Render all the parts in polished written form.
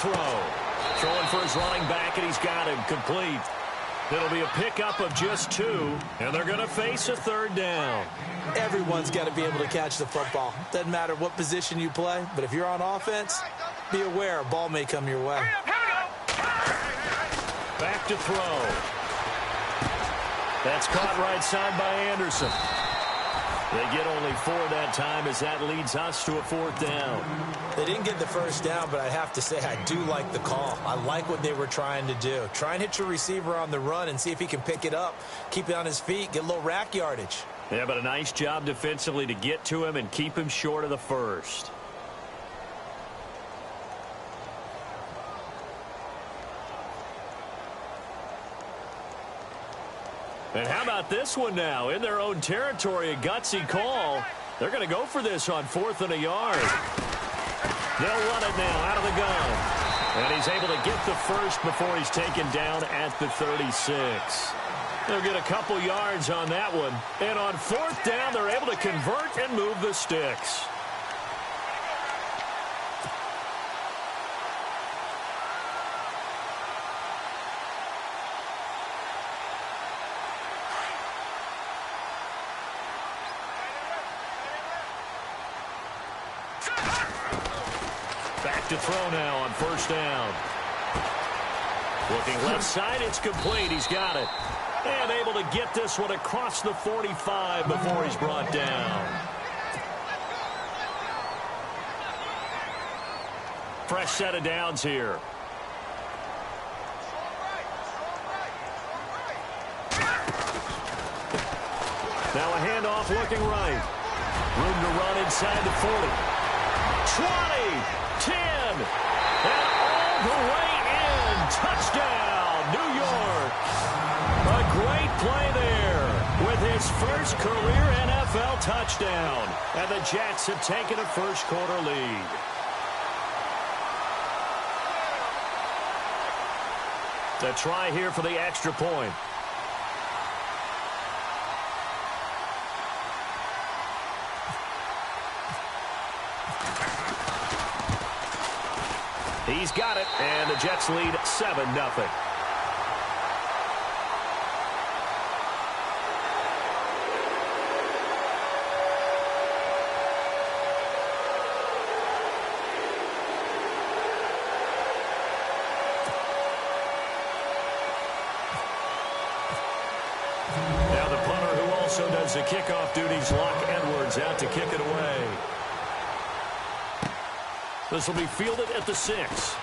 throw. Throwing for his running back, and he's got him complete. It'll be a pickup of just 2, and they're going to face a third down. Everyone's got to be able to catch the football. Doesn't matter what position you play, but if you're on offense, be aware a ball may come your way. Back to throw. That's caught right side by Anderson. They get only 4 that time as that leads us to a 4th down. They didn't get the first down, but I have to say I do like the call. I like what they were trying to do. Try and hit your receiver on the run and see if he can pick it up. Keep it on his feet, get a little rack yardage. Yeah, but a nice job defensively to get to him and keep him short of the first. And how about this one now? In their own territory, a gutsy call. They're going to go for this on 4th and a yard. They'll run it now out of the gun. And he's able to get the first before he's taken down at the 36. They'll get a couple yards on that one. And on 4th down, they're able to convert and move the sticks. Back to throw now on 1st down. Looking left side, it's complete. He's got it. And able to get this one across the 45 before he's brought down. Fresh set of downs here. Now a handoff looking right. Room to run inside the 40. 20, 10, and all the way in. Touchdown, New York. A great play there with his first career NFL touchdown. And the Jets have taken a first-quarter lead. The try here for the extra point. He's got it, and the Jets lead 7-0. Now the punter, who also does the kickoff duties, Locke Edwards, out to kick it away. This will be fielded at the 6.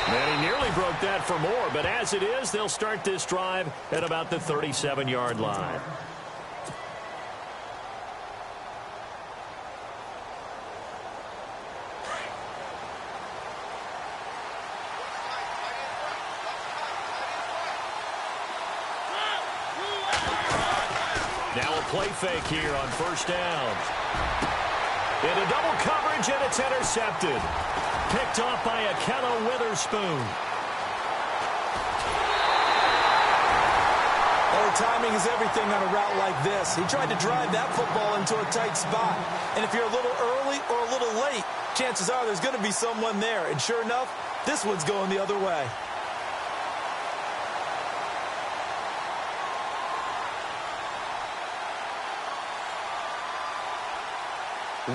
And he nearly broke that for more, but as it is, they'll start this drive at about the 37-yard line. Now a play fake here on 1st down. Into double coverage, and it's intercepted. Picked off by Akello Witherspoon. Oh, timing is everything on a route like this. He tried to drive that football into a tight spot. And if you're a little early or a little late, chances are there's going to be someone there. And sure enough, this one's going the other way.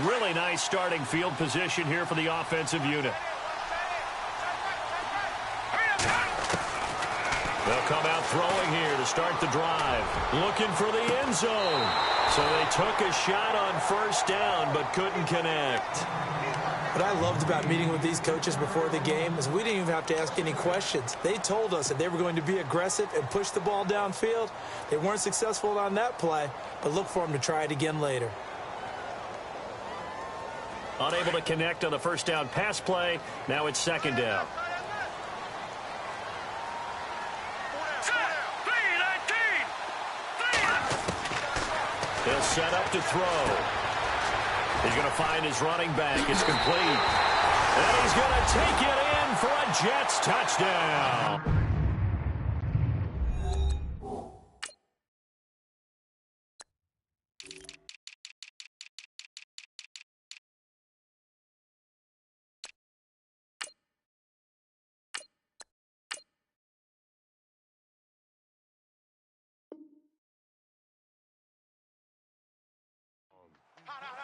Really nice starting field position here for the offensive unit. They'll come out throwing here to start the drive. Looking for the end zone. So they took a shot on 1st down but couldn't connect. What I loved about meeting with these coaches before the game is we didn't even have to ask any questions. They told us that they were going to be aggressive and push the ball downfield. They weren't successful on that play, but look for them to try it again later. Unable to connect on the 1st down pass play. Now it's 2nd down. He'll set up to throw. He's going to find his running back. It's complete. And he's going to take it in for a Jets touchdown.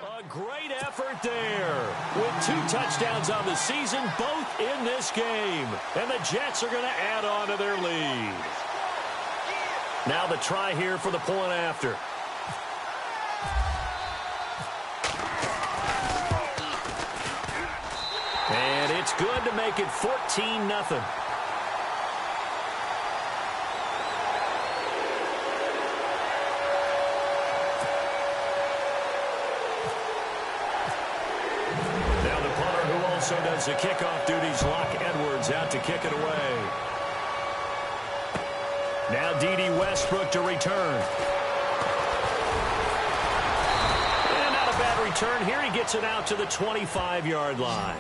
A great effort there. With 2 touchdowns on the season, both in this game. And the Jets are going to add on to their lead. Now the try here for the point after. And it's good to make it 14-0. So does the kickoff duties. Lock Edwards out to kick it away. Now D.D. Westbrook to return. And not a bad return here. He gets it out to the 25-yard line.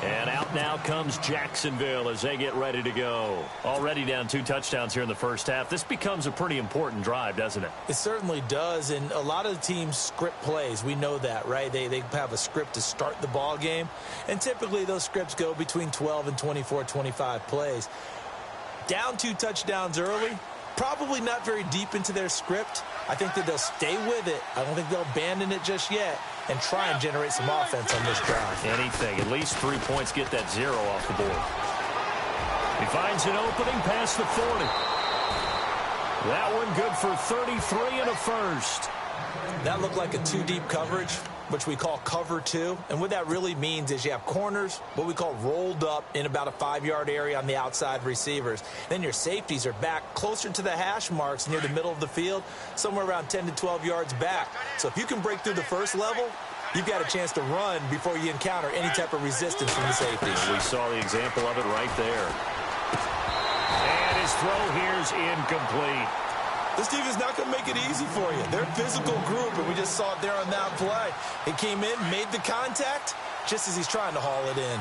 And out now comes Jacksonville as they get ready to go. Already down 2 touchdowns here in the first half. This becomes a pretty important drive, doesn't it? It certainly does, and a lot of the teams script plays. We know that, right? They have a script to start the ball game, and typically those scripts go between 12 and 24, 25 plays. Down 2 touchdowns early, probably not very deep into their script. I think that they'll stay with it. I don't think they'll abandon it just yet and try and generate some offense on this drive. Anything. At least 3 points, get that 0 off the board. He finds an opening past the 40. That one good for 33 and a first. That looked like a 2-deep coverage, which we call cover 2. And what that really means is you have corners, what we call rolled up in about a 5-yard area on the outside receivers. Then your safeties are back closer to the hash marks near the middle of the field, somewhere around 10 to 12 yards back. So if you can break through the first level, you've got a chance to run before you encounter any type of resistance from the safeties. We saw the example of it right there. And his throw here's incomplete. This team is not going to make it easy for you. They're a physical group, and we just saw it there on that play. He came in, made the contact, just as he's trying to haul it in.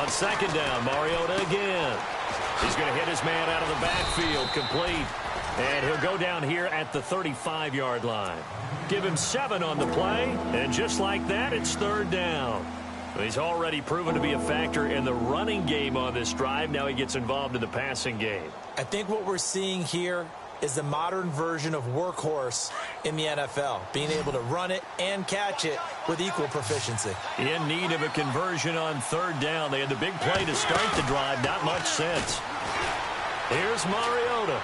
On second down, Mariota again. He's going to hit his man out of the backfield, complete. And he'll go down here at the 35-yard line. Give him 7 on the play, and just like that, it's 3rd down. He's already proven to be a factor in the running game on this drive. Now he gets involved in the passing game. I think what we're seeing here is the modern version of workhorse in the NFL, being able to run it and catch it with equal proficiency. In need of a conversion on 3rd down. They had the big play to start the drive. Not much sense. Here's Mariota.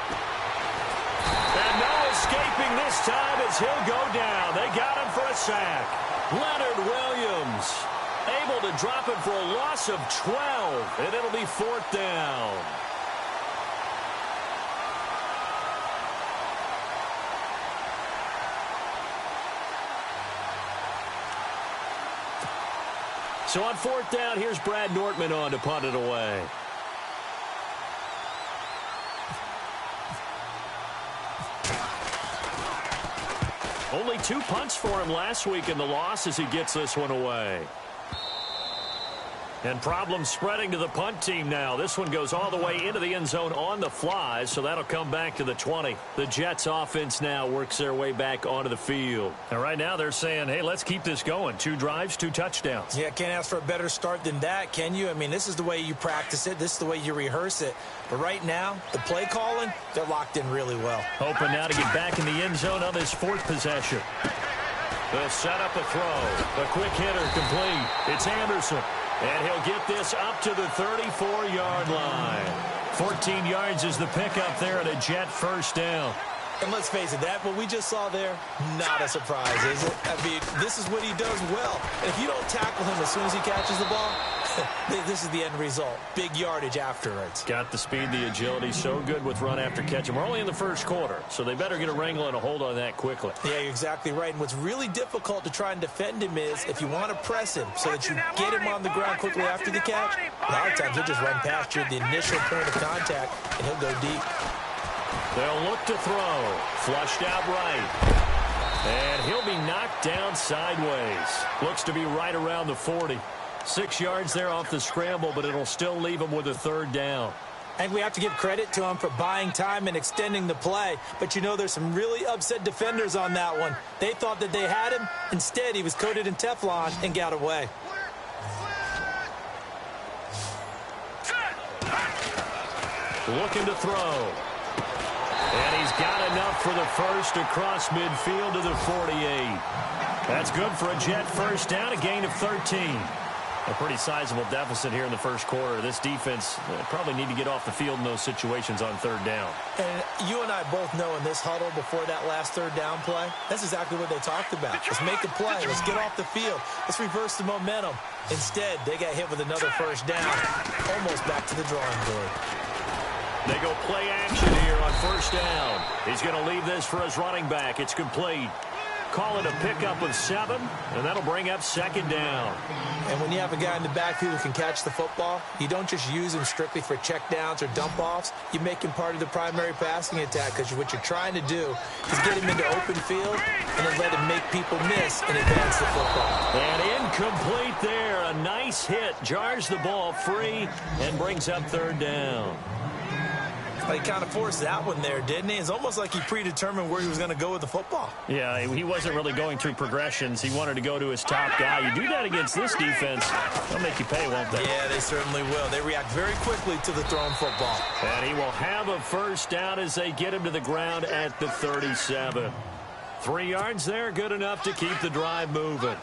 And no escaping this time as he'll go down. They got him for a sack. Leonard Williams able to drop him for a loss of 12, and it'll be 4th down. So on 4th down, here's Brad Nortman on to punt it away. Only 2 punts for him last week in the loss as he gets this one away. And problems spreading to the punt team now. This one goes all the way into the end zone on the fly, so that'll come back to the 20. The Jets offense now works their way back onto the field. And right now they're saying, hey, let's keep this going. 2 drives, 2 touchdowns. Yeah, can't ask for a better start than that, can you? I mean, this is the way you practice it. This is the way you rehearse it. But right now, the play calling, they're locked in really well. Hoping now to get back in the end zone on this 4th possession. They'll set up a throw. A quick hitter complete. It's Anderson. And he'll get this up to the 34-yard line. 14 yards is the pickup there at a Jet 1st down. And let's face it, that what we just saw there, not a surprise, is it? I mean, this is what he does well. And if you don't tackle him as soon as he catches the ball, this is the end result. Big yardage afterwards. Got the speed, the agility, so good with run after catch. And we're only in the 1st quarter, so they better get a wrangle and a hold on that quickly. Yeah, you're exactly right. And what's really difficult to try and defend him is if you want to press him so that you get him on the ground quickly after the catch, a lot of times he'll just run past you at the initial point of contact, and he'll go deep. They'll look to throw. Flushed out right. And he'll be knocked down sideways. Looks to be right around the 40. 6 yards there off the scramble, but it'll still leave him with a 3rd down. And we have to give credit to him for buying time and extending the play. But, you know, there's some really upset defenders on that one. They thought that they had him. Instead, he was coated in Teflon and got away. Looking to throw. And he's got enough for the first across midfield to the 48. That's good for a Jet first down, a gain of 13. A pretty sizable deficit here in the first quarter. This defense probably need to get off the field in those situations on third down. And you and I both know in this huddle before that last third down play, that's exactly what they talked about. Let's make a play. Let's get off the field. Let's reverse the momentum. Instead, they got hit with another first down, almost back to the drawing board. They go play action here on first down. He's going to leave this for his running back. It's complete. Call it a pickup of 7, and that'll bring up second down. And when you have a guy in the backfield who can catch the football, you don't just use him strictly for checkdowns or dump-offs. You make him part of the primary passing attack because what you're trying to do is get him into open field and then let him make people miss and advance the football. And incomplete there. A nice hit. Jars the ball free and brings up third down. He kind of forced that one there, didn't he? It's almost like he predetermined where he was going to go with the football. Yeah, he wasn't really going through progressions. He wanted to go to his top guy. You do that against this defense, they'll make you pay, won't they? Yeah, they certainly will. They react very quickly to the thrown football. And he will have a first down as they get him to the ground at the 37. 3 yards there, good enough to keep the drive moving.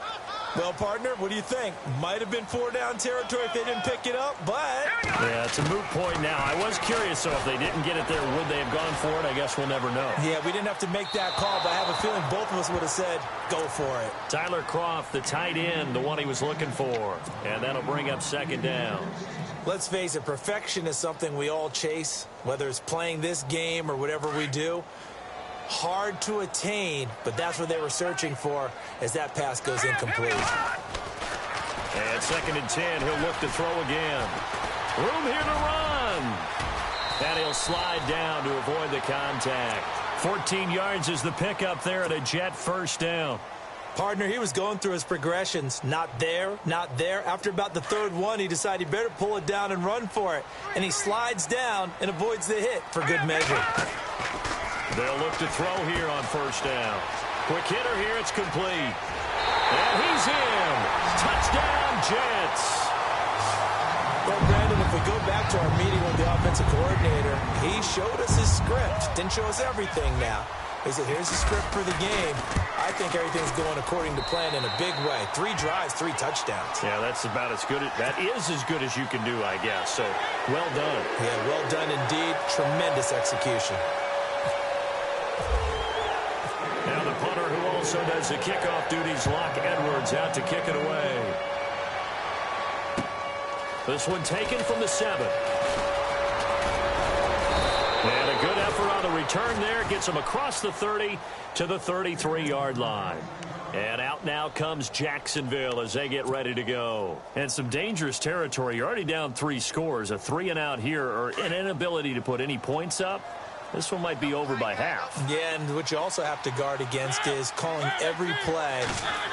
Well, partner, what do you think? Might have been 4-down territory if they didn't pick it up, but... Yeah, it's a moot point now. I was curious, so if they didn't get it there, would they have gone for it? I guess we'll never know. Yeah, we didn't have to make that call, but I have a feeling both of us would have said, go for it. Tyler Kroft, the tight end, the one he was looking for. And that'll bring up second down. Let's face it, perfection is something we all chase, whether it's playing this game or whatever we do. Hard to attain, but that's what they were searching for as that pass goes incomplete. And 2nd and 10, he'll look to throw again. Room here to run. And he'll slide down to avoid the contact. 14 yards is the pickup there at a Jet first down. Partner, he was going through his progressions. Not there, not there. After about the third one, he decided he better pull it down and run for it. And he slides down and avoids the hit for good measure. They'll look to throw here on first down. Quick hitter here, it's complete. And he's in. Touchdown, Jets. Well, Brandon, if we go back to our meeting with the offensive coordinator, he showed us his script. Didn't show us everything now. He said, here's the script for the game. I think everything's going according to plan in a big way. 3 drives, 3 touchdowns. Yeah, that's about as good. That is as good as you can do, I guess. So, well done. Yeah, well done indeed. Tremendous execution. Now the punter who also does the kickoff duties, Locke Edwards, out to kick it away. This one taken from the 7. And a good effort on the return there. Gets him across the 30 to the 33-yard line. And out now comes Jacksonville as they get ready to go. And some dangerous territory. You're already down 3 scores. A 3-and-out here or an inability to put any points up. This one might be over by half. Yeah, and what you also have to guard against is calling every play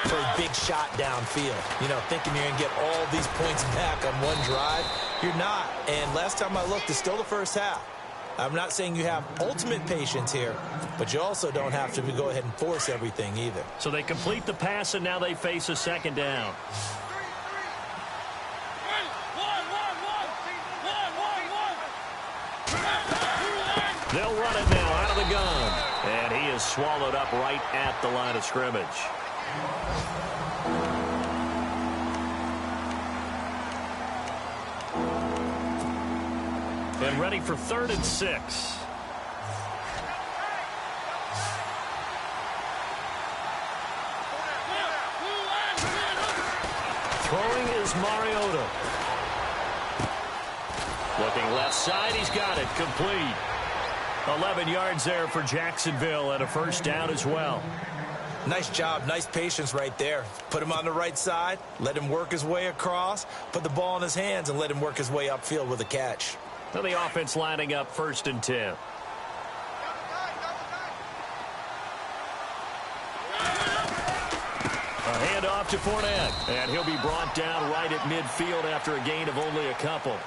for a big shot downfield. You know, thinking you're going to get all these points back on one drive. You're not. And last time I looked, it's still the first half. I'm not saying you have ultimate patience here, but you also don't have to go ahead and force everything either. So they complete the pass, and now they face a second down. They'll run it now out of the gun. And he is swallowed up right at the line of scrimmage. And ready for 3rd and 6. Throwing is Mariota. Looking left side, he's got it. Complete. 11 yards there for Jacksonville and a first down as well. Nice job, nice patience right there. Put him on the right side, let him work his way across, put the ball in his hands, and let him work his way upfield with a catch. Now the offense lining up 1st and 10. A handoff to Fournette, and he'll be brought down right at midfield after a gain of only a couple.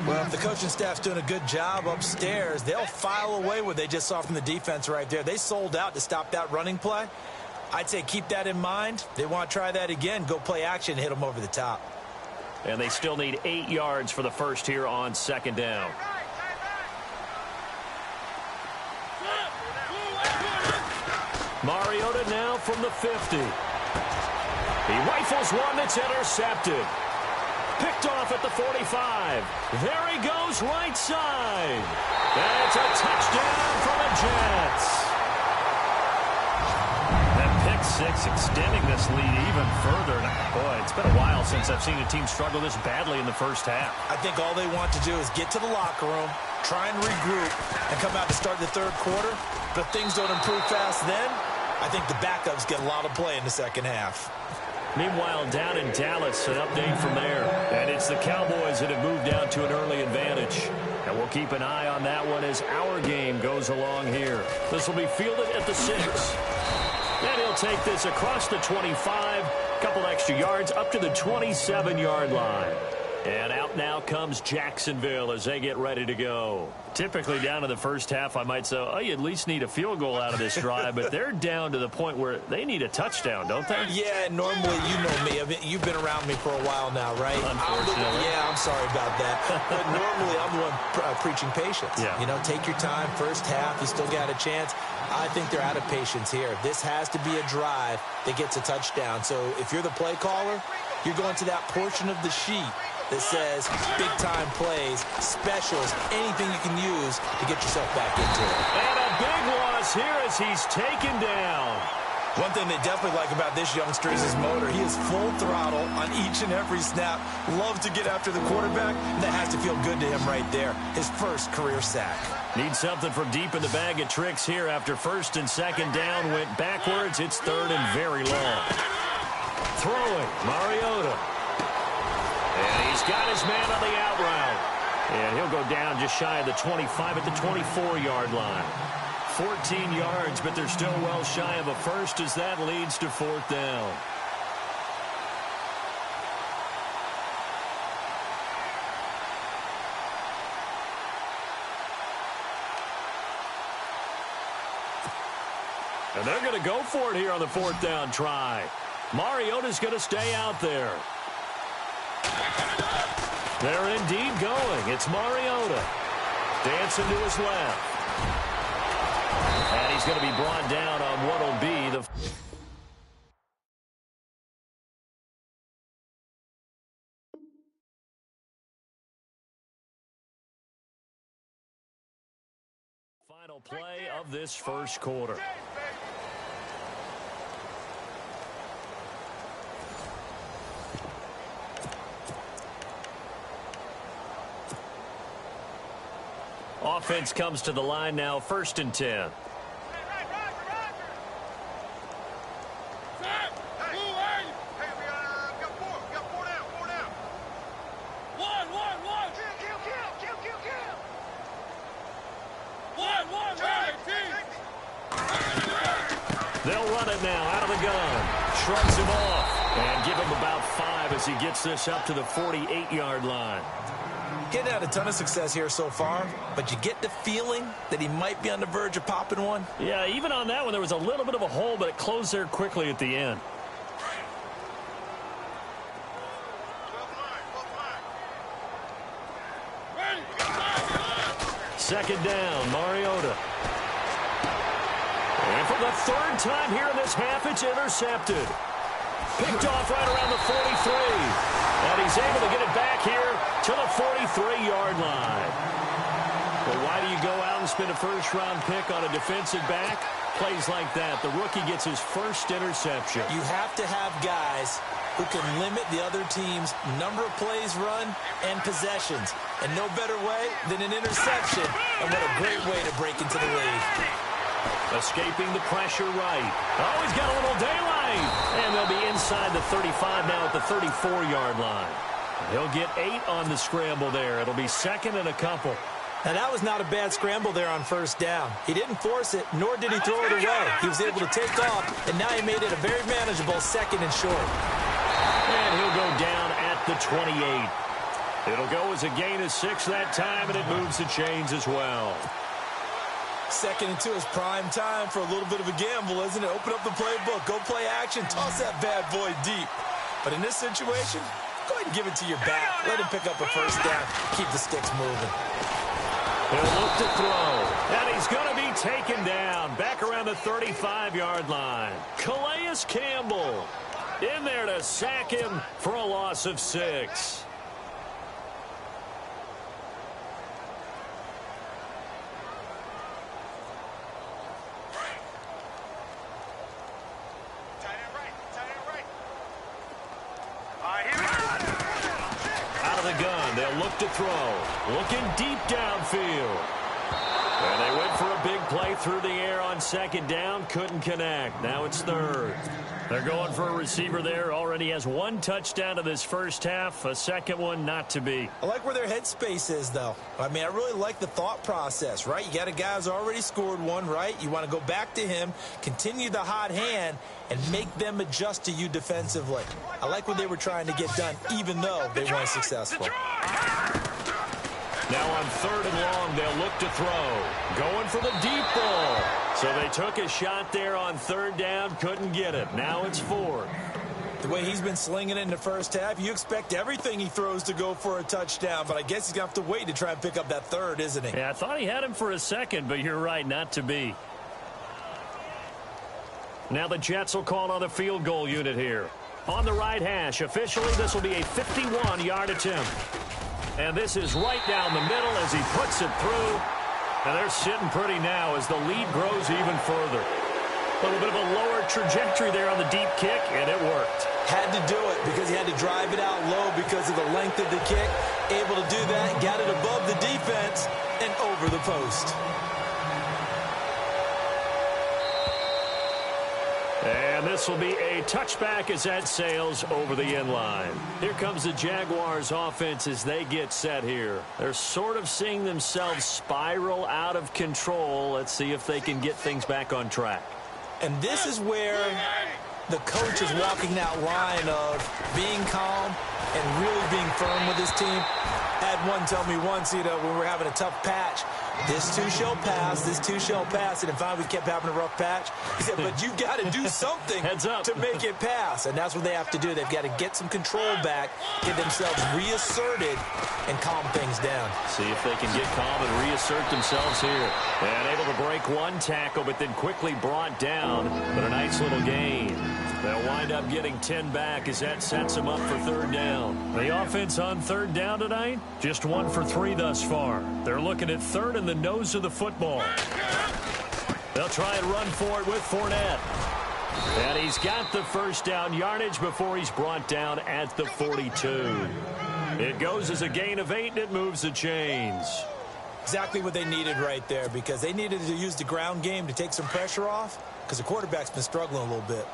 Well, if the coaching staff's doing a good job upstairs, they'll file away what they just saw from the defense right there. They sold out to stop that running play. I'd say keep that in mind. They want to try that again, go play action, hit them over the top. And they still need 8 yards for the first here on 2nd down. Mariota now from the 50. He rifles one that's intercepted. Picked off at the 45. There he goes right side. And it's a touchdown for the Jets. That pick six extending this lead even further. Boy, it's been a while since I've seen a team struggle this badly in the first half. I think all they want to do is get to the locker room, try and regroup, and come out to start the third quarter. But if things don't improve fast then, I think the backups get a lot of play in the second half. Meanwhile, down in Dallas, an update from there. And it's the Cowboys that have moved down to an early advantage. And we'll keep an eye on that one as our game goes along here. This will be fielded at the 6. And he'll take this across the 25. Couple extra yards up to the 27-yard line. And out now comes Jacksonville as they get ready to go. Typically down in the first half, I might say, oh, you at least need a field goal out of this drive. But they're down to the point where they need a touchdown, don't they? Yeah, normally, you know me. You've been around me for a while now, right? Unfortunately. I'm sorry about that. But normally, I'm the one preaching patience. Yeah. You know, take your time. First half, you still got a chance. I think they're out of patience here. This has to be a drive that gets a touchdown. So if you're the play caller, you're going to that portion of the sheet that says big-time plays, specials, anything you can use to get yourself back into it. And a big loss here as he's taken down. One thing they definitely like about this youngster is his motor. He is full throttle on each and every snap. Loves to get after the quarterback. That has to feel good to him right there. His first career sack. Need something from deep in the bag of tricks here after first and second down. Went backwards. It's third and very long. Throwing, Mariota. And he's got his man on the out route. And he'll go down just shy of the 25 at the 24-yard line. 14 yards, but they're still well shy of a first as that leads to fourth down. And they're going to go for it here on the fourth down try. Mariota's going to stay out there. They're indeed going. It's Mariota. Dancing to his left. And he's going to be brought down on what will be the final play of this first quarter. Offense comes to the line now, first and 10. They'll run it now out of the gun. Shrugs him off and give him about 5 as he gets this up to the 48-yard line. Getting had a ton of success here so far, but you get the feeling that he might be on the verge of popping one. Yeah, even on that one, there was a little bit of a hole, but it closed there quickly at the end. Second down, Mariota. And for the third time here in this half, it's intercepted. Picked off right around the 43. And he's able to get it back here to the 43-yard line. Well, why do you go out and spend a first-round pick on a defensive back? Plays like that. The rookie gets his first interception. You have to have guys who can limit the other team's number of plays run and possessions. And no better way than an interception. And what a great way to break into the lead. Escaping the pressure right. Oh, he's got a little daylight. And they'll be inside the 35 now at the 34-yard line. He'll get 8 on the scramble there. It'll be second and a couple. Now, that was not a bad scramble there on first down. He didn't force it, nor did he throw it away. He was able to take off, and now he made it a very manageable second and short. And he'll go down at the 28. It'll go as a gain of 6 that time, and it moves the chains as well. Second and 2 is prime time for a little bit of a gamble, isn't it? Open up the playbook, go play action, toss that bad boy deep. But in this situation, go ahead and give it to your back. Let him pick up a first down, keep the sticks moving. He'll look to throw. And he's going to be taken down. Back around the 35-yard line. Calais Campbell in there to sack him for a loss of 6. Out of the gun, they'll look to throw. Looking deep downfield. And they went for a big play through the air on second down. Couldn't connect. Now it's third. They're going for a receiver there. Already has 1 touchdown in this first half. A second one not to be. I like where their headspace is, though. I mean, I really like the thought process, right? You got a guy who's already scored one, right? You want to go back to him, continue the hot hand, and make them adjust to you defensively. I like what they were trying to get done, even though they weren't successful. Now on third and long, they'll look to throw. Going for the deep ball. So they took a shot there on third down, couldn't get it. Now it's fourth. The way he's been slinging it in the first half, you expect everything he throws to go for a touchdown, but I guess he's going to have to wait to try and pick up that third, isn't he? Yeah, I thought he had him for a second, but you're right, not to be. Now the Jets will call on the field goal unit here. On the right hash, officially this will be a 51-yard attempt. And this is right down the middle as he puts it through. And they're sitting pretty now as the lead grows even further. A little bit of a lower trajectory there on the deep kick, and it worked. Had to do it because he had to drive it out low because of the length of the kick. Able to do that, got it above the defense and over the post. And this will be a touchback as that sails over the end line. Here comes the Jaguars offense as they get set here. They're sort of seeing themselves spiral out of control. Let's see if they can get things back on track. And this is where the coach is walking that line of being calm and really being firm with his team. I had one tell me once, when we were having a tough patch, this too shall pass, this too shall pass. And finally we kept having a rough patch. He said, but you've got to do something Heads up. to make it pass. And that's what they have to do. They've got to get some control back, get themselves reasserted, and calm things down. See if they can get calm and reassert themselves here. And able to break one tackle, but then quickly brought down. But a nice little gain. They'll wind up getting 10 back as that sets them up for third down. The offense on third down tonight, just 1 for 3 thus far. They're looking at third in the nose of the football. They'll try and run for it with Fournette. And he's got the first down yardage before he's brought down at the 42. It goes as a gain of 8, and it moves the chains. Exactly what they needed right there, because they needed to use the ground game to take some pressure off, because the quarterback's been struggling a little bit.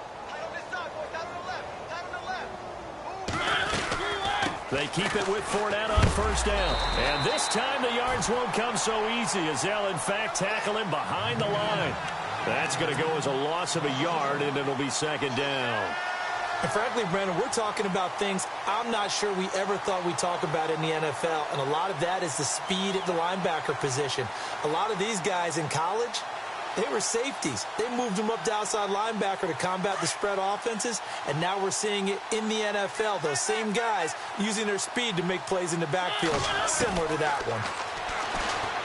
They keep it with Fournette on first down. And this time the yards won't come so easy as they'll, in fact, tackle him behind the line. That's going to go as a loss of a yard, and it'll be second down. And frankly, Brandon, we're talking about things I'm not sure we ever thought we'd talk about in the NFL. And a lot of that is the speed at the linebacker position. A lot of these guys in college, they were safeties. They moved them up to outside linebacker to combat the spread offenses, and now we're seeing it in the NFL. Those same guys using their speed to make plays in the backfield, similar to that one.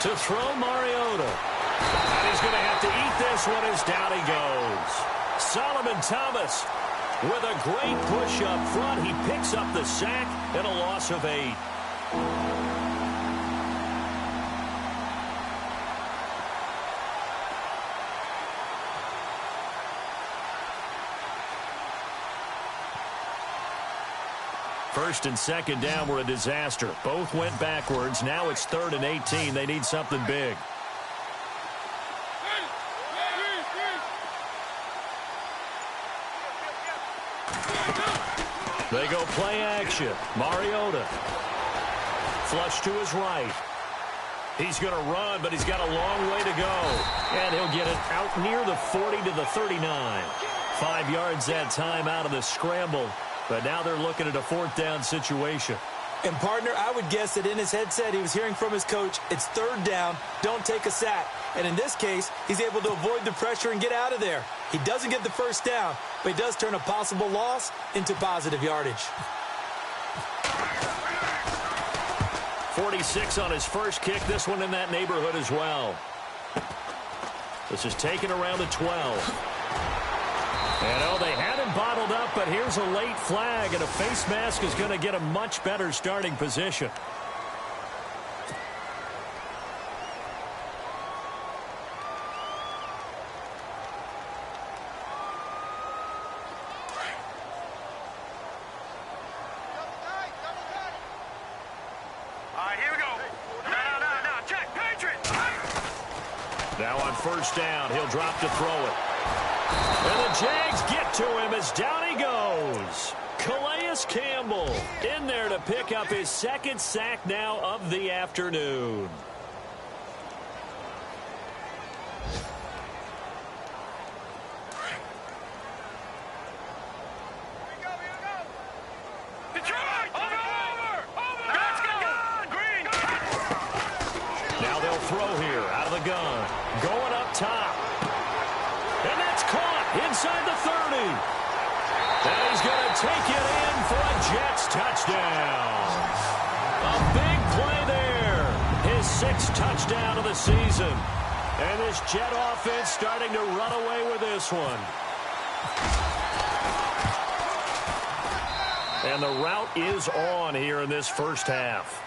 To throw Mariota. And he's going to have to eat this one as down he goes. Solomon Thomas with a great push up front. He picks up the sack and a loss of 8. First and second down were a disaster. Both went backwards. Now it's 3rd and 18. They need something big. They go play action. Mariota. Flush to his right. He's going to run, but he's got a long way to go. And he'll get it out near the 40 to the 39. 5 yards that time out of the scramble. But now they're looking at a 4th down situation. And, partner, I would guess that in his headset he was hearing from his coach, it's 3rd down, don't take a sack. And in this case, he's able to avoid the pressure and get out of there. He doesn't get the first down, but he does turn a possible loss into positive yardage. 46 on his first kick. This one in that neighborhood as well. This is taken around the 12. And, oh, they had him bottled up, but here's a late flag, and a face mask is going to get a much better starting position. Now on first down, he'll drop to throw it. And the Jags get to him as down he goes. Calais Campbell in there to pick up his second sack now of the afternoon. Now they'll throw here out of the gun. Going up top. And that's caught inside the 30. And he's going to take it in for a Jets touchdown. A big play there. His sixth touchdown of the season. And this Jet offense starting to run away with this one. And the route is on here in this first half.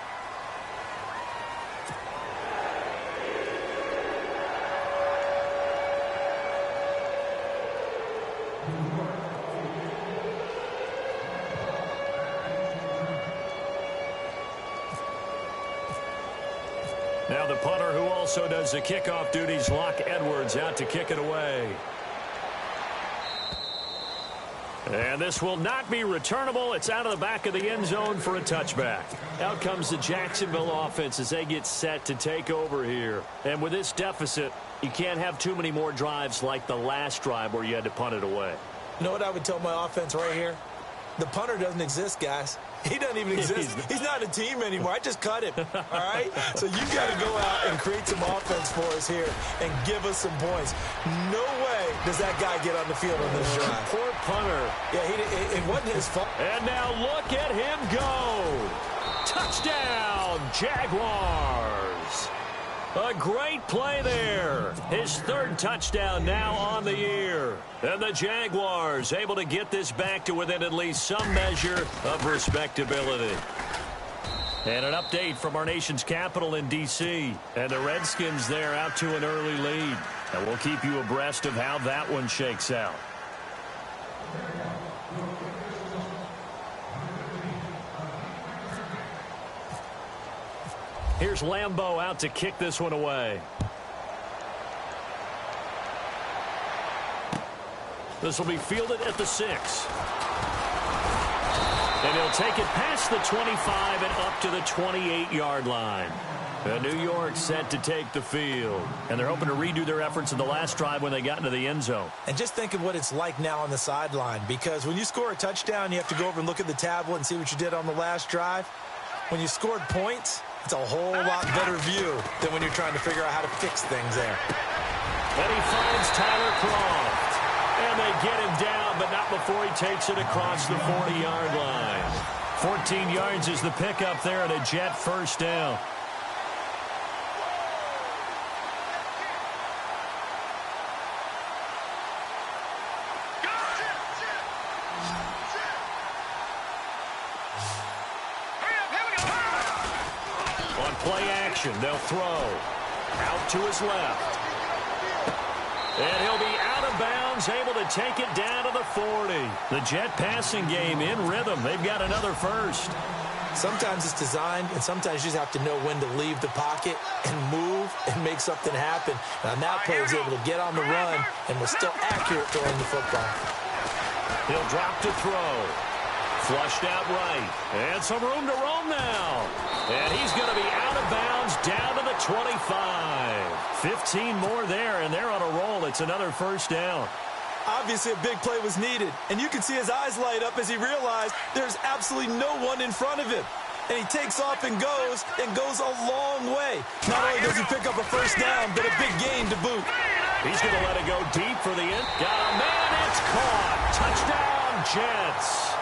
Now the punter who also does the kickoff duties, Locke Edwards, out to kick it away. And this will not be returnable. It's out of the back of the end zone for a touchback. Out comes the Jacksonville offense as they get set to take over here. And with this deficit, you can't have too many more drives like the last drive where you had to punt it away. You know what I would tell my offense right here? The punter doesn't exist, guys. He doesn't even exist. He's not a team anymore. I just cut him, all right? So you got to go out and create some offense for us here and give us some points. No way does that guy get on the field on this drive. Poor punter. Yeah, it wasn't his fault. And now look at him go. Touchdown, Jaguars. A great play there. His third touchdown now on the year. And the Jaguars able to get this back to within at least some measure of respectability. And an update from our nation's capital in D.C. And the Redskins there out to an early lead. And we'll keep you abreast of how that one shakes out. Here's Lambeau out to kick this one away. This will be fielded at the 6. And he'll take it past the 25 and up to the 28-yard line. New York set to take the field. And they're hoping to redo their efforts in the last drive when they got into the end zone. And just think of what it's like now on the sideline. Because when you score a touchdown, you have to go over and look at the tablet and see what you did on the last drive. When you scored points, it's a whole lot better view than when you're trying to figure out how to fix things there. And he finds Tyler Croft. And they get him down, but not before he takes it across the 40-yard line. 14 yards is the pickup there and a Jet first down. Play action. They'll throw. Out to his left. And he'll be out of bounds, able to take it down to the 40. The Jet passing game in rhythm. They've got another first. Sometimes it's designed, and sometimes you just have to know when to leave the pocket and move and make something happen. And on that play, he was able to get on the run and was still accurate throwing the football. He'll drop to throw. Flushed out right. And some room to roam now. And he's going to be out of bounds down to the 25. 15 more there, and they're on a roll. It's another first down. Obviously, a big play was needed. And you can see his eyes light up as he realized there's absolutely no one in front of him. And he takes off and goes a long way. Not only does he pick up a first down, but a big gain to boot. He's going to let it go deep for the end. Got a man. It's caught. Touchdown, Jets.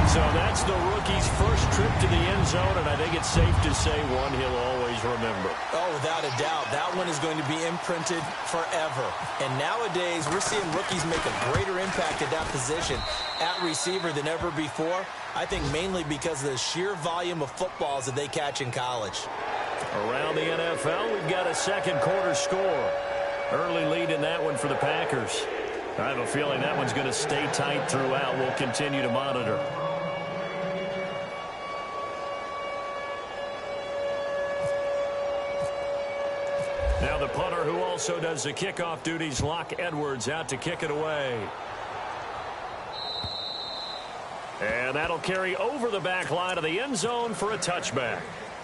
So that's the rookie's first trip to the end zone, and I think it's safe to say one he'll always remember. Oh, without a doubt. That one is going to be imprinted forever. And nowadays, we're seeing rookies make a greater impact at that position at receiver than ever before. I think mainly because of the sheer volume of footballs that they catch in college. Around the NFL, we've got a second quarter score. Early lead in that one for the Packers. I have a feeling that one's going to stay tight throughout. We'll continue to monitor. Now the punter, who also does the kickoff duties, Locke Edwards, out to kick it away. And that'll carry over the back line of the end zone for a touchback.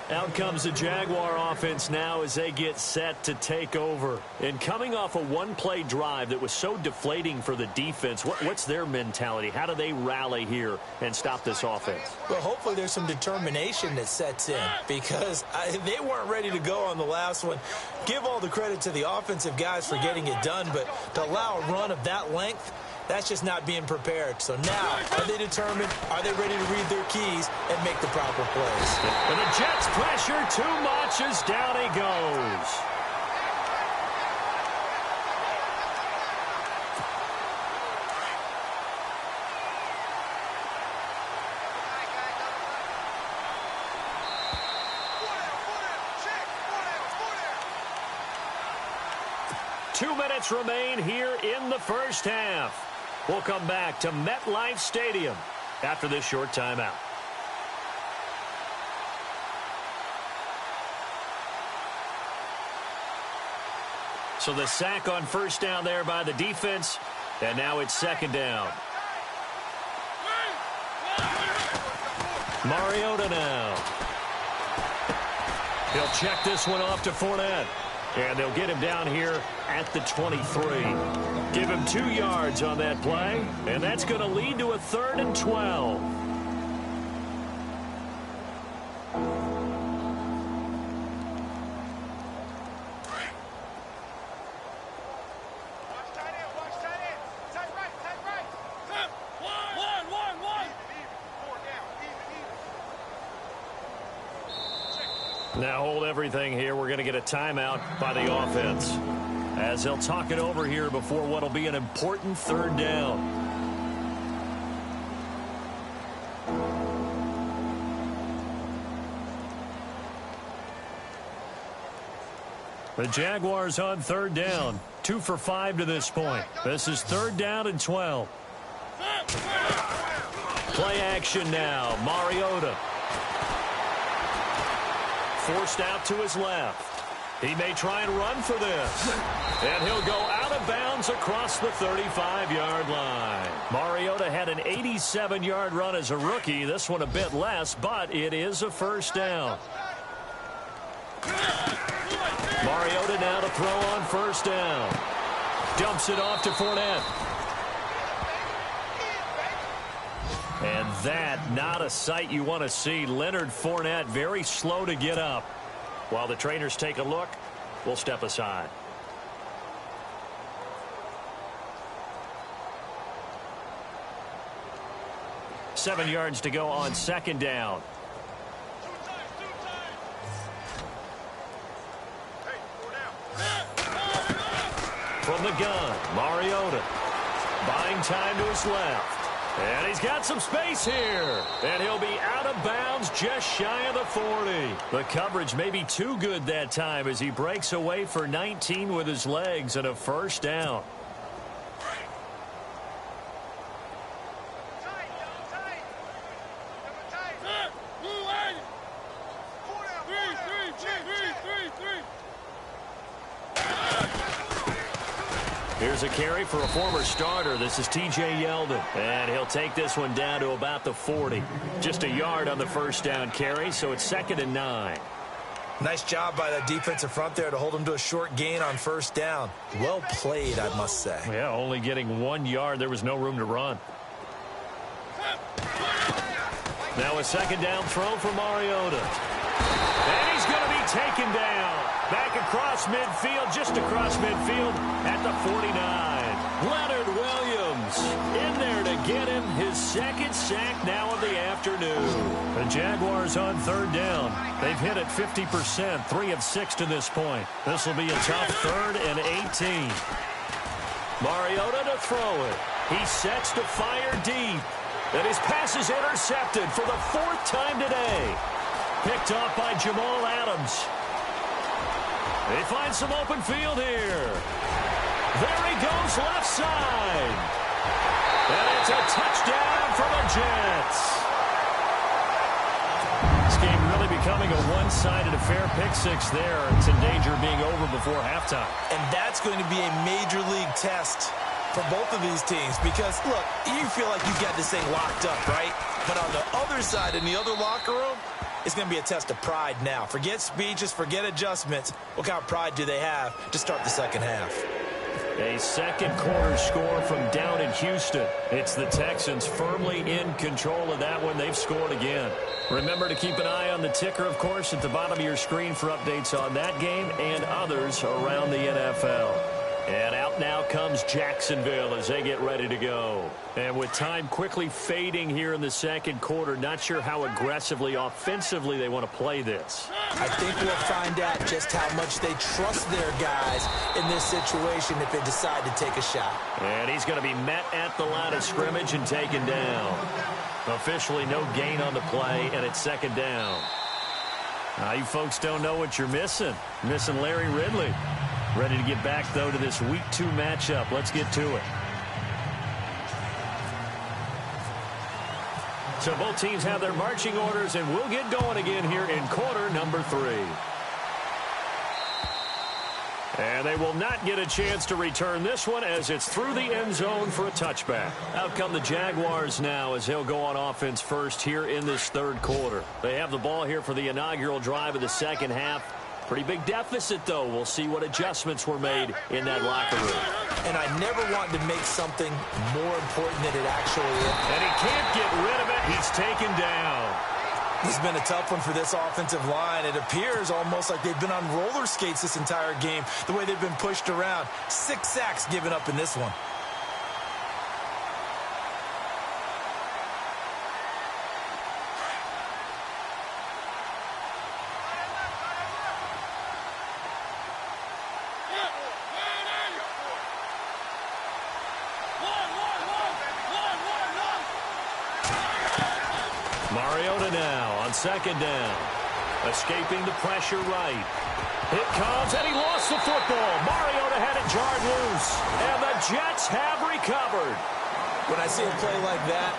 Out comes the Jaguar offense now as they get set to take over. And coming off a one-play drive that was so deflating for the defense, what's their mentality? How do they rally here and stop this offense? Well, hopefully there's some determination that sets in because they weren't ready to go on the last one. Give all the credit to the offensive guys for getting it done, but to allow a run of that length, that's just not being prepared. So now, are they determined? Are they ready to read their keys and make the proper plays? And the Jets pressure too much as down he goes. Two minutes remain here in the first half. We'll come back to MetLife Stadium after this short timeout. So the sack on first down there by the defense, and now it's second down. Mariota now. He'll check this one off to Fournette. And they'll get him down here at the 23. Give him 2 yards on that play, and that's going to lead to a 3rd and 12. Now hold everything here. We're going to get a timeout by the offense as they'll talk it over here before what will be an important 3rd down. The Jaguars on 3rd down. 2 for 5 to this point. This is 3rd down and 12. Play action now. Mariota. Forced out to his left. He may try and run for this. And he'll go out of bounds across the 35-yard line. Mariota had an 87-yard run as a rookie. This one a bit less, but it is a first down. Mariota now to throw on first down. Dumps it off to Fournette. And that, not a sight you want to see. Leonard Fournette very slow to get up. While the trainers take a look, we'll step aside. Seven yards to go on second down. From the gun, Mariota. Buying time to his left. And he's got some space here. And he'll be out of bounds just shy of the 40. The coverage may be too good that time as he breaks away for 19 with his legs and a first down. Here's a carry for a former starter. This is T.J. Yeldon. And he'll take this one down to about the 40. Just a yard on the first down carry, so it's 2nd and 9. Nice job by the defensive front there to hold him to a short gain on first down. Well played, I must say. Yeah, only getting 1 yard. There was no room to run. Now a second down throw for Mariota. And he's going to be taken down. Back across midfield, just across midfield at the 49. Leonard Williams in there to get him his second sack now of the afternoon. The Jaguars on third down. They've hit it 50%, 3 of 6 to this point. This will be a tough 3rd and 18. Mariota to throw it. He sets to fire deep. And his pass is intercepted for the 4th time today. Picked off by Jamal Adams. They find some open field here. There he goes left side. And it's a touchdown for the Jets. This game really becoming a one-sided affair. Pick 6 there. It's in danger of being over before halftime. And that's going to be a major league test for both of these teams because, look, you feel like you've got this thing locked up, right? But on the other side, in the other locker room, it's going to be a test of pride now. Forget speeches, forget adjustments. What kind of pride do they have to start the second half? A second quarter score from down in Houston. It's the Texans firmly in control of that one. They've scored again. Remember to keep an eye on the ticker, of course, at the bottom of your screen for updates on that game and others around the NFL. And out now comes Jacksonville as they get ready to go. And with time quickly fading here in the second quarter, not sure how aggressively, offensively they want to play this. I think we'll find out just how much they trust their guys in this situation if they decide to take a shot. And he's going to be met at the line of scrimmage and taken down. Officially no gain on the play, and it's second down. Now you folks don't know what you're missing. Missing Larry Ridley. Ready to get back, though, to this Week 2 matchup. Let's get to it. So both teams have their marching orders, and we'll get going again here in quarter number 3. And they will not get a chance to return this one as it's through the end zone for a touchback. Out come the Jaguars now as they'll go on offense first here in this third quarter. They have the ball here for the inaugural drive of the second half. Pretty big deficit, though. We'll see what adjustments were made in that locker room. And I never want to make something more important than it actually is. And he can't get rid of it. He's taken down. This has been a tough one for this offensive line. It appears almost like they've been on roller skates this entire game, the way they've been pushed around. 6 sacks given up in this one. Mariota now on second down. Escaping the pressure right. It comes, and he lost the football. Mariota had it jarred loose, and the Jets have recovered. When I see a play like that,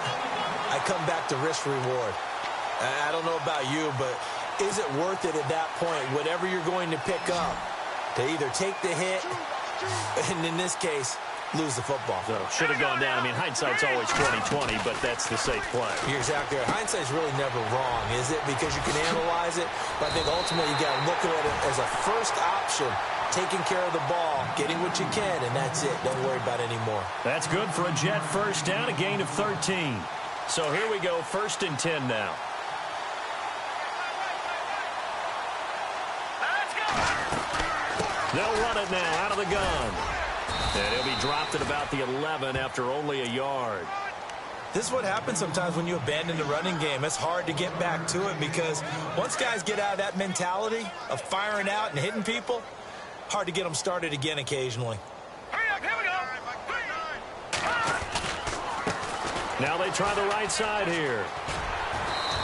I come back to risk-reward. I don't know about you, but is it worth it at that point, whatever you're going to pick up, to either take the hit, and in this case, lose the football? So should have gone down. I mean, hindsight's always 20/20, but that's the safe play. You're exactly right. Hindsight's really never wrong, is it? Because you can analyze it, but I think ultimately you got to look at it as a first option, taking care of the ball, getting what you can, and that's it. Don't worry about it anymore. That's good for a Jet first down, a gain of 13. So here we go, 1st and 10 now. They'll run it now out of the gun. And he'll be dropped at about the 11 after only a yard. This is what happens sometimes when you abandon the running game. It's hard to get back to it because once guys get out of that mentality of firing out and hitting people, hard to get them started again occasionally. Here we go. Now they try the right side here.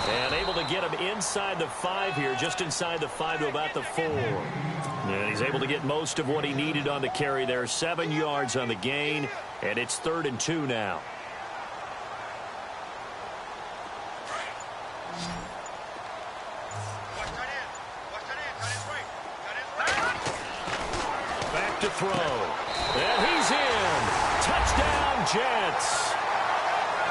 And able to get him inside the 5 here, just inside the 5 to about the 4. And he's able to get most of what he needed on the carry there. 7 yards on the gain, and it's 3rd and 2 now. Back to throw. And he's in. Touchdown, Jets.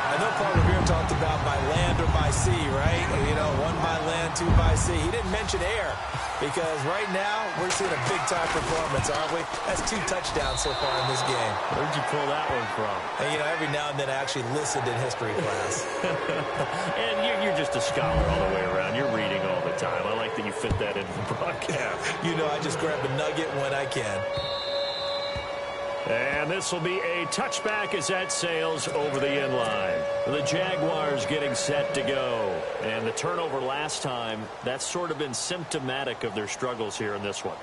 I know Paul Revere talked about by land or by sea, right? You know, 1 by land, 2 by sea. He didn't mention air because right now we're seeing a big-time performance, aren't we? That's 2 touchdowns so far in this game. Where'd you pull that one from? And, you know, every now and then I actually listened in history class. And you're just a scholar all the way around. You're reading all the time. I like that you fit that into the broadcast. You know, I just grab a nugget when I can. And this will be a touchback as that sails over the end line. The Jaguars getting set to go. And the turnover last time, that's sort of been symptomatic of their struggles here in this one.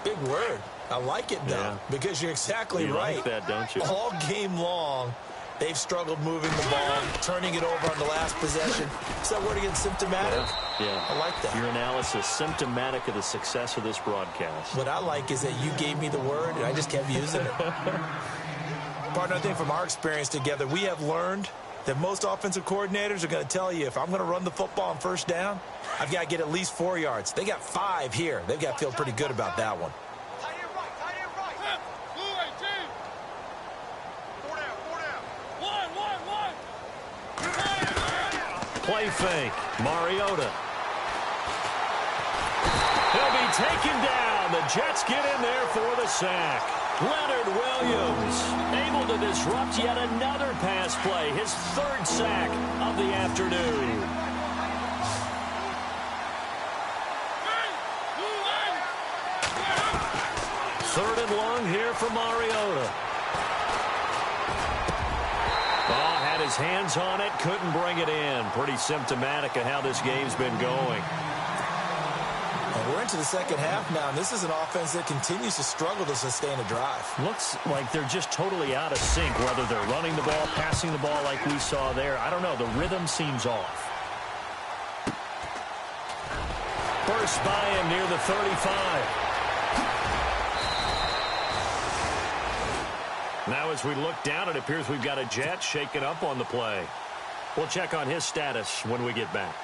Big word. I like it, though, because you're exactly right. You like that, don't you? All game long, they've struggled moving the ball, turning it over on the last possession. Is that word again, symptomatic? Yeah. I like that. Your analysis, symptomatic of the success of this broadcast. What I like is that you gave me the word, and I just kept using it. Partner, I think from our experience together, we have learned that most offensive coordinators are going to tell you, if I'm going to run the football on first down, I've got to get at least 4 yards. They got 5 here. They've got to feel pretty good about that one. Play fake. Mariota. He'll be taken down. The Jets get in there for the sack. Leonard Williams able to disrupt yet another pass play. His 3rd sack of the afternoon. Third and long here for Mariota. Had his hands on it, couldn't bring it in. Pretty symptomatic of how this game's been going. Well, we're into the second half now, and this is an offense that continues to struggle to sustain a drive. Looks like they're just totally out of sync, whether they're running the ball, passing the ball like we saw there. I don't know. The rhythm seems off. First by him near the 35. Now as we look down, it appears we've got a Jet shaken up on the play. We'll check on his status when we get back.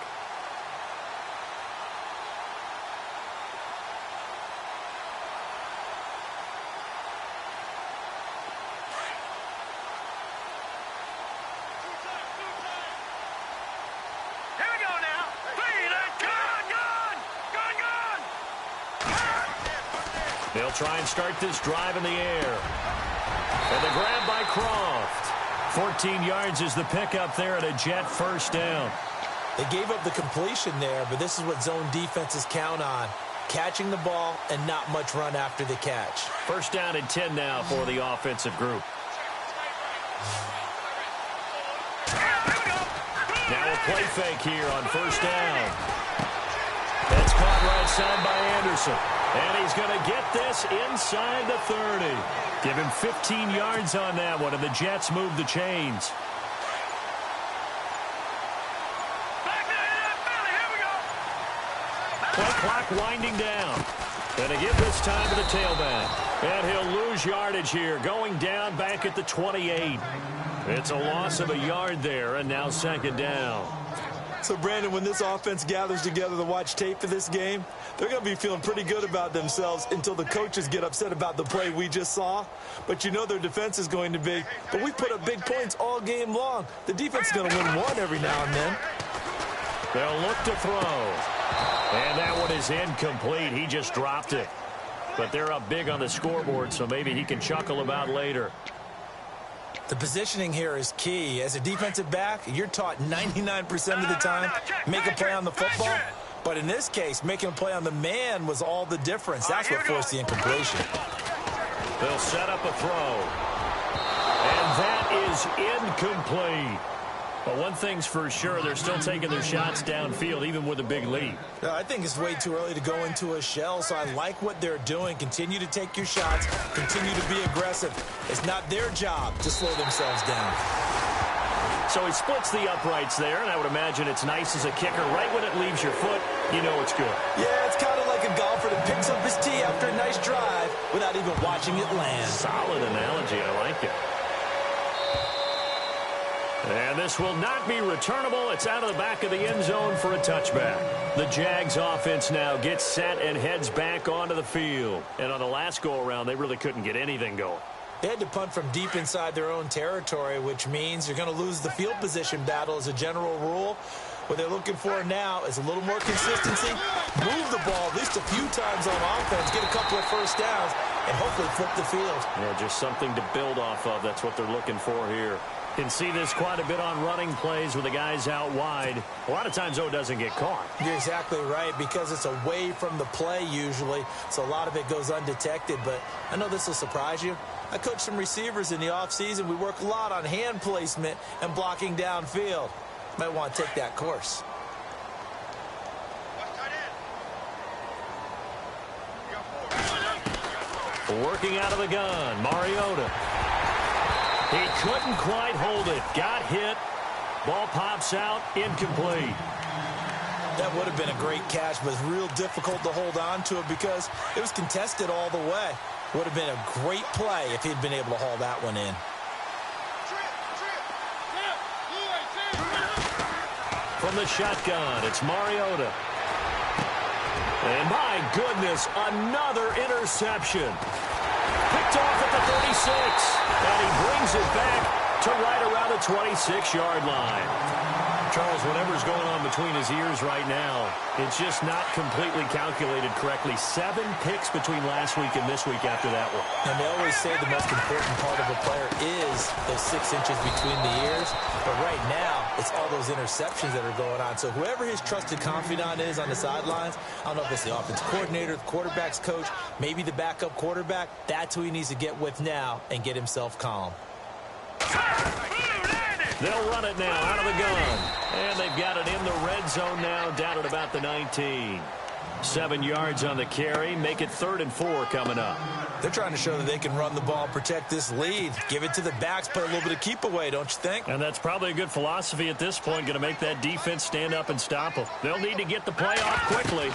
Here we go now. Gun. They'll try and start this drive in the air. And the grab by Croft. 14 yards is the pickup there at a Jet first down. They gave up the completion there, but this is what zone defenses count on. Catching the ball and not much run after the catch. First down and 10 now for the offensive group. Now a play fake here on first down. That's caught right side by Anderson. And he's going to get this inside the 30. Give him 15 yards on that one, and the Jets move the chains. Play clock winding down. And to give this time to the tailback. And he'll lose yardage here, going down back at the 28. It's a loss of a yard there, and now second down. So, Brandon, when this offense gathers together to watch tape for this game, they're going to be feeling pretty good about themselves until the coaches get upset about the play we just saw. But you know their defense is going to be. But we put up big points all game long. The defense is going to win one every now and then. They'll look to throw. And that one is incomplete. He just dropped it. But they're up big on the scoreboard, so maybe he can chuckle about later. The positioning here is key. As a defensive back, you're taught 99% of the time, make a play on the football. But in this case, making a play on the man was all the difference. That's what forced the incompletion. They'll set up a throw. And that is incomplete. But one thing's for sure, they're still taking their shots downfield, even with a big lead. I think it's way too early to go into a shell, so I like what they're doing. Continue to take your shots. Continue to be aggressive. It's not their job to slow themselves down. So he splits the uprights there, and I would imagine it's nice as a kicker. Right when it leaves your foot, you know it's good. Yeah, it's kind of like a golfer that picks up his tee after a nice drive without even watching it land. Solid analogy. I like it. And this will not be returnable. It's out of the back of the end zone for a touchback. The Jags offense now gets set and heads back onto the field. And on the last go-around, they really couldn't get anything going. They had to punt from deep inside their own territory, which means you're going to lose the field position battle as a general rule. What they're looking for now is a little more consistency, move the ball at least a few times on offense, get a couple of first downs, and hopefully flip the field. Yeah, just something to build off of. That's what they're looking for here. Can see this quite a bit on running plays with the guys out wide. A lot of times, though, it doesn't get caught. You're exactly right, because it's away from the play usually, so a lot of it goes undetected. But I know this will surprise you. I coach some receivers in the offseason. We work a lot on hand placement and blocking downfield. Might want to take that course. Working out of the gun, Mariota. He couldn't quite hold it. Got hit. Ball pops out, incomplete. That would have been a great catch, but it's real difficult to hold on to it because it was contested all the way. Would have been a great play if he'd been able to haul that one in. From the shotgun, it's Mariota. And my goodness, another interception. Picked off at the 36. And he brings it back to right around the 26-yard line. Charles, whatever's going on between his ears right now, it's just not completely calculated correctly. 7 picks between last week and this week after that one. And they always say the most important part of a player is those 6 inches between the ears. But right now, it's all those interceptions that are going on. So whoever his trusted confidant is on the sidelines, I don't know if it's the offensive coordinator, the quarterback's coach, maybe the backup quarterback, that's who he needs to get with now and get himself calm. They'll run it now out of the gun. And they've got it in the red zone now, down at about the 19. 7 yards on the carry. Make it 3rd and 4 coming up. They're trying to show that they can run the ball, protect this lead. Give it to the backs, put a little bit of keep away, don't you think? And that's probably a good philosophy at this point, going to make that defense stand up and stop them. They'll need to get the play off quickly.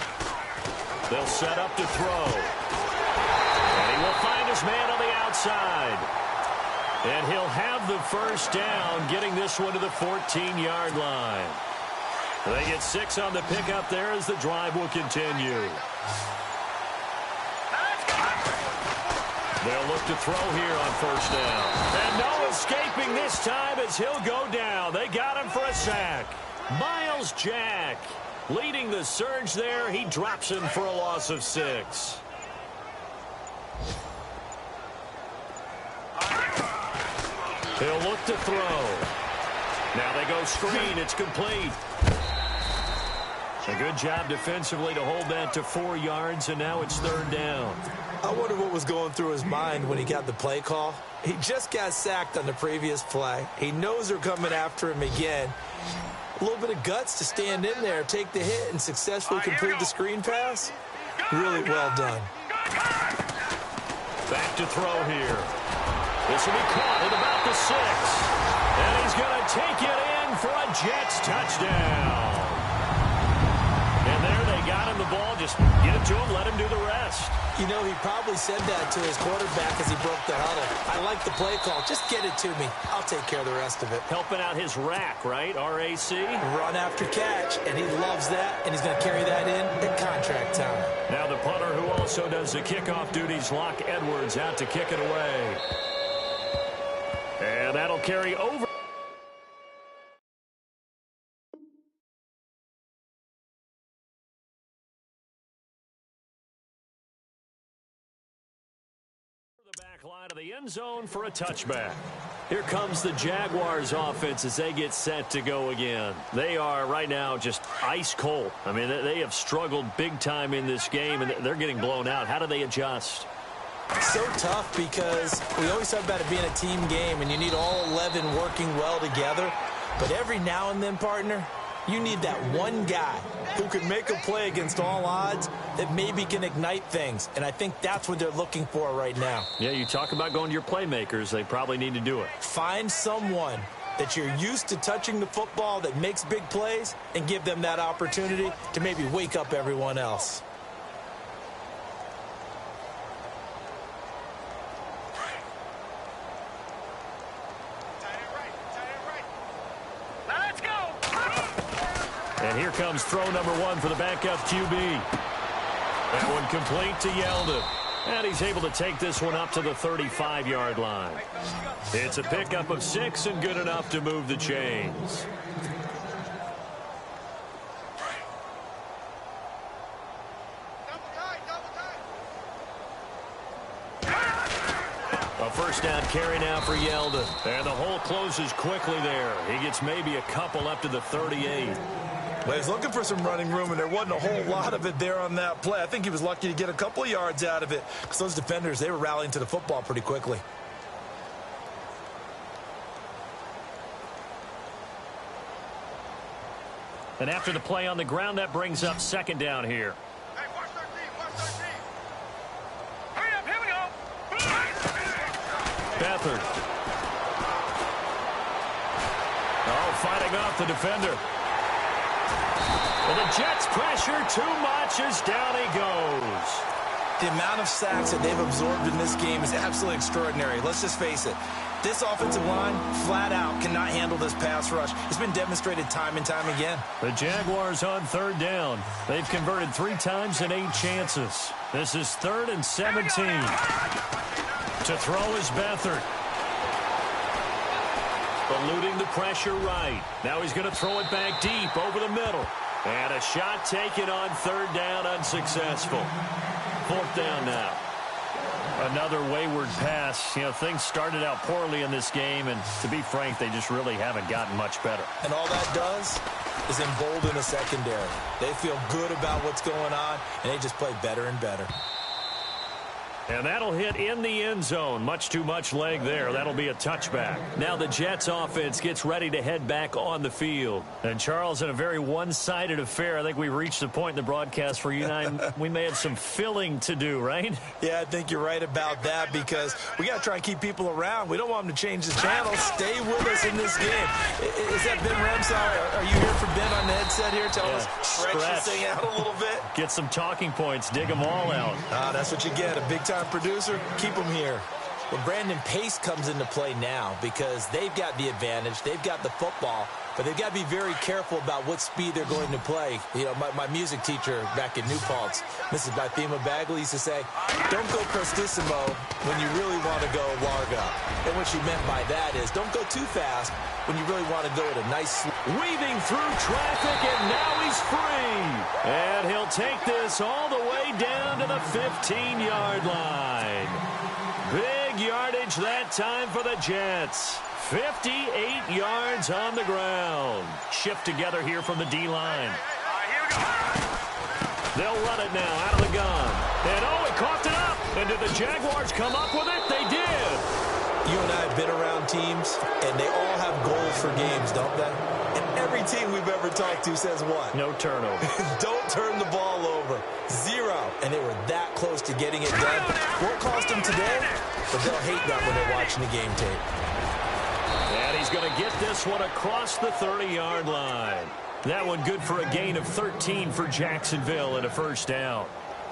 They'll set up to throw. And he will find his man on the outside. And he'll have the first down, getting this one to the 14-yard line. They get 6 on the pickup there as the drive will continue. They'll look to throw here on first down. And no escaping this time as he'll go down. They got him for a sack. Miles Jack leading the surge there. He drops him for a loss of 6. He'll look to throw. Now they go screen. It's complete. A good job defensively to hold that to 4 yards, and now it's 3rd down. I wonder what was going through his mind when he got the play call. He just got sacked on the previous play. He knows they're coming after him again. A little bit of guts to stand in there, take the hit, and successfully complete the screen pass. Really well done. Back to throw here. This will be caught at about the 6. And he's going to take it in for a Jets touchdown. And there they got him the ball. Just get it to him, let him do the rest. You know, he probably said that to his quarterback as he broke the huddle. I like the play call. Just get it to me. I'll take care of the rest of it. Helping out his rack, right? RAC. Run after catch, and he loves that, and he's going to carry that in at contract time. Now the punter who also does the kickoff duties, Locke Edwards, out to kick it away. And that'll carry over. The back line of the end zone for a touchback. Here comes the Jaguars offense as they get set to go again. They are right now just ice cold. I mean, they have struggled big time in this game, and they're getting blown out. How do they adjust? So tough because we always talk about it being a team game and you need all 11 working well together. But every now and then, partner, you need that one guy who can make a play against all odds that maybe can ignite things. And I think that's what they're looking for right now. Yeah, you talk about going to your playmakers. They probably need to do it. Find someone that you're used to touching the football that makes big plays and give them that opportunity to maybe wake up everyone else. And here comes throw number 1 for the backup QB. That one complete to Yeldon. And he's able to take this one up to the 35-yard line. It's a pickup of 6 and good enough to move the chains. A first First down carry now for Yeldon. And the hole closes quickly there. He gets maybe a couple up to the 38. Well, he's looking for some running room, and there wasn't a whole lot of it there on that play. I think he was lucky to get a couple of yards out of it because those defenders, they were rallying to the football pretty quickly. And after the play on the ground, that brings up second down here. Hey, watch 13, watch 13. Hurry up, here we go. Beathard. Oh, fighting off the defender. And the Jets pressure too much as down he goes. The amount of sacks that they've absorbed in this game is absolutely extraordinary. Let's just face it. This offensive line, flat out, cannot handle this pass rush. It's been demonstrated time and time again. The Jaguars on third down. They've converted 3 times in 8 chances. This is 3rd and 17. To throw is Beathard. Eluding the pressure right. Now he's going to throw it back deep over the middle. And a shot taken on 3rd down, unsuccessful. 4th down now. Another wayward pass. You know, things started out poorly in this game, and to be frank, they just really haven't gotten much better. And all that does is embolden the secondary. They feel good about what's going on, and they just play better and better. And that'll hit in the end zone. Much too much leg there. That'll be a touchback. Now the Jets offense gets ready to head back on the field. And Charles, in a very one-sided affair, I think we reached the point in the broadcast where you and I, we may have some filling to do, right? Yeah, I think you're right about that because we got to try and keep people around. We don't want them to change the channel. Stay with us in this game. Is that Ben Ramsey? Are you here for Ben on the headset here? Tell us, stretch this thing out a little bit. Get some talking points. Dig them all out. That's what you get. A big-time producer, keep them here. Well, Brandon, pace comes into play now because they've got the advantage. They've got the football, but they've got to be very careful about what speed they're going to play. You know, my music teacher back in New Paltz, Mrs. Bythema Bagley, used to say, don't go prestissimo when you really want to go largo. And what she meant by that is don't go too fast when you really want to go at a nice... Weaving through traffic, and now he's free. And he'll take this all the way down to the 15-yard line. Big yardage that time for the Jets. 58 yards on the ground. Shift together here from the D-line. Here we go. They'll run it now out of the gun. And he coughed it up. And did the Jaguars come up with it? They did. You and I have been around teams, and they all have goals for games, don't they? And every team we've ever talked to says what? No turnover. Don't turn the ball over. 0. And they were that close to getting it done. Won't cost them today, but they'll hate that when they're watching the game tape. And he's going to get this one across the 30-yard line. That one good for a gain of 13 for Jacksonville and a first down.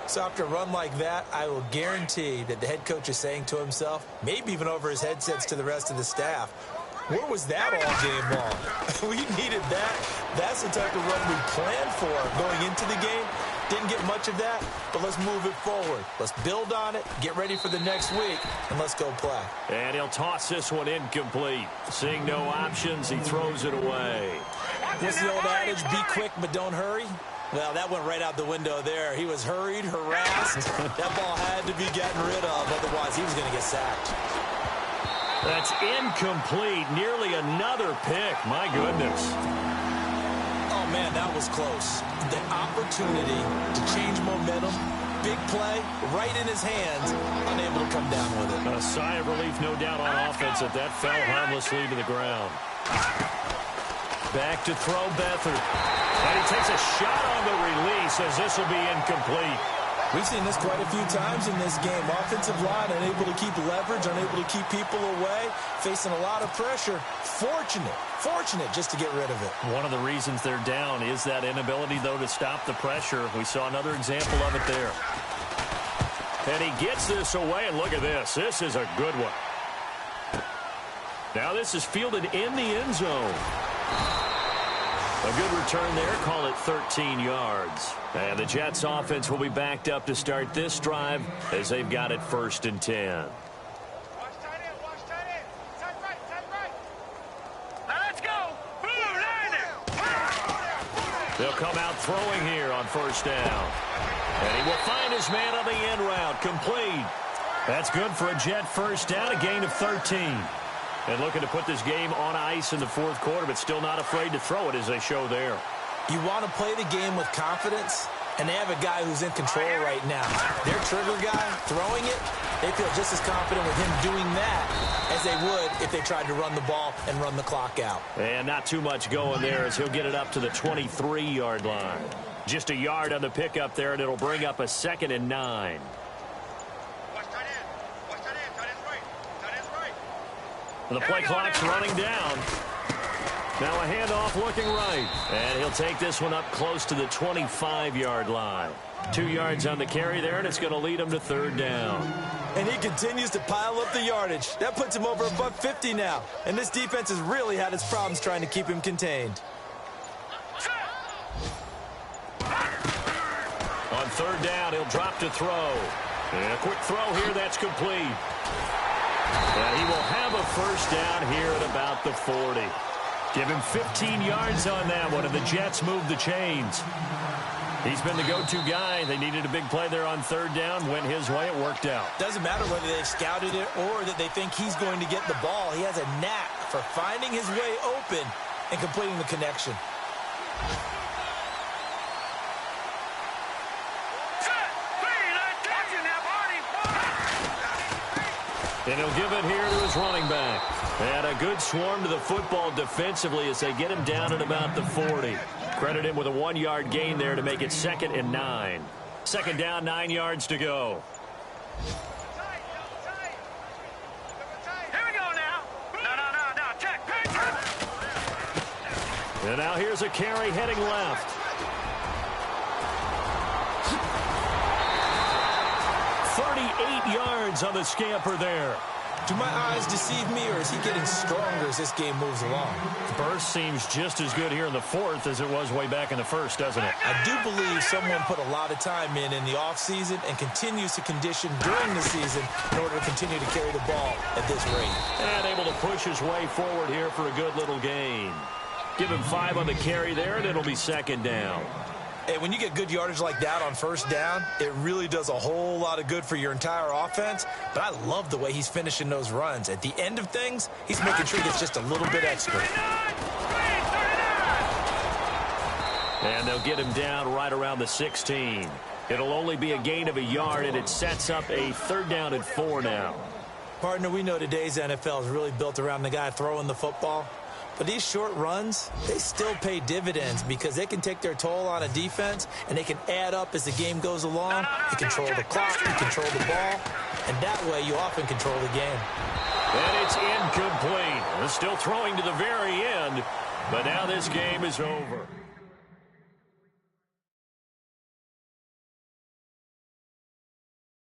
So after a run like that, I will guarantee that the head coach is saying to himself, maybe even over his headsets to the rest of the staff, where was that all game long? We needed that. That's the type of run we planned for going into the game. Didn't get much of that, but let's move it forward. Let's build on it, get ready for the next week, and let's go play. And he'll toss this one incomplete. Seeing no options, he throws it away. What's the old adage, be quick but don't hurry? Well, that went right out the window there. He was hurried, harassed. That ball had to be gotten rid of, otherwise he was going to get sacked. That's incomplete. Nearly another pick. My goodness. Oh, man, that was close. The opportunity to change momentum, big play, right in his hands, unable to come down with it. A sigh of relief, no doubt, on offense that fell harmlessly to the ground. Back to throw Beathard. And he takes a shot on the release as this will be incomplete. We've seen this quite a few times in this game. Offensive line unable to keep leverage, unable to keep people away, facing a lot of pressure. Fortunate just to get rid of it. One of the reasons they're down is that inability, though, to stop the pressure. We saw another example of it there. And he gets this away, and look at this. This is a good one. Now this is fielded in the end zone. A good return there. Call it 13 yards. And the Jets offense will be backed up to start this drive as they've got it 1st and 10. Watch tight end, watch tight end. Tight right. Now let's go. Boom, line it. They'll come out throwing here on 1st down. And he will find his man on the end route. Complete. That's good for a Jet first down, a gain of 13. And looking to put this game on ice in the fourth quarter, but still not afraid to throw it as they show there. You want to play the game with confidence, and they have a guy who's in control right now. Their trigger guy, throwing it, they feel just as confident with him doing that as they would if they tried to run the ball and run the clock out. And not too much going there as he'll get it up to the 23-yard line. Just a yard on the pickup there, and it'll bring up a 2nd and 9. The play clock's running down. Now a handoff looking right. And he'll take this one up close to the 25-yard line. 2 yards on the carry there, and it's going to lead him to 3rd down. And he continues to pile up the yardage. That puts him over $150 now. And this defense has really had its problems trying to keep him contained. On 3rd down, he'll drop to throw. And a quick throw here, that's complete. And he will have a first down here at about the 40. Give him 15 yards on that one, and the Jets move the chains. He's been the go-to guy. They needed a big play there on 3rd down. Went his way. It worked out. Doesn't matter whether they've scouted it or that they think he's going to get the ball. He has a knack for finding his way open and completing the connection. And he'll give it here to his running back. And a good swarm to the football defensively as they get him down at about the 40. Credit him with a 1-yard gain there to make it 2nd and 9. 2nd down, 9 yards to go. Here we go now. No. Check. And now here's a carry heading left. 38 yards on the scamper there. Do my eyes deceive me, or is he getting stronger as this game moves along? Burst seems just as good here in the 4th as it was way back in the 1st, doesn't it? I do believe someone put a lot of time in the offseason and continues to condition during the season in order to continue to carry the ball at this rate. And able to push his way forward here for a good little gain. Give him 5 on the carry there, and it'll be 2nd down. Hey, when you get good yardage like that on 1st down, it really does a whole lot of good for your entire offense. But I love the way he's finishing those runs. At the end of things, he's making sure he gets just a little bit extra. And they'll get him down right around the 16. It'll only be a gain of a yard, and it sets up a 3rd down and 4 now. Partner, we know today's NFL is really built around the guy throwing the football. But these short runs, they still pay dividends because they can take their toll on a defense, and they can add up as the game goes along. You control the clock, you control the ball, and that way you often control the game. And it's incomplete. They're still throwing to the very end, but now this game is over.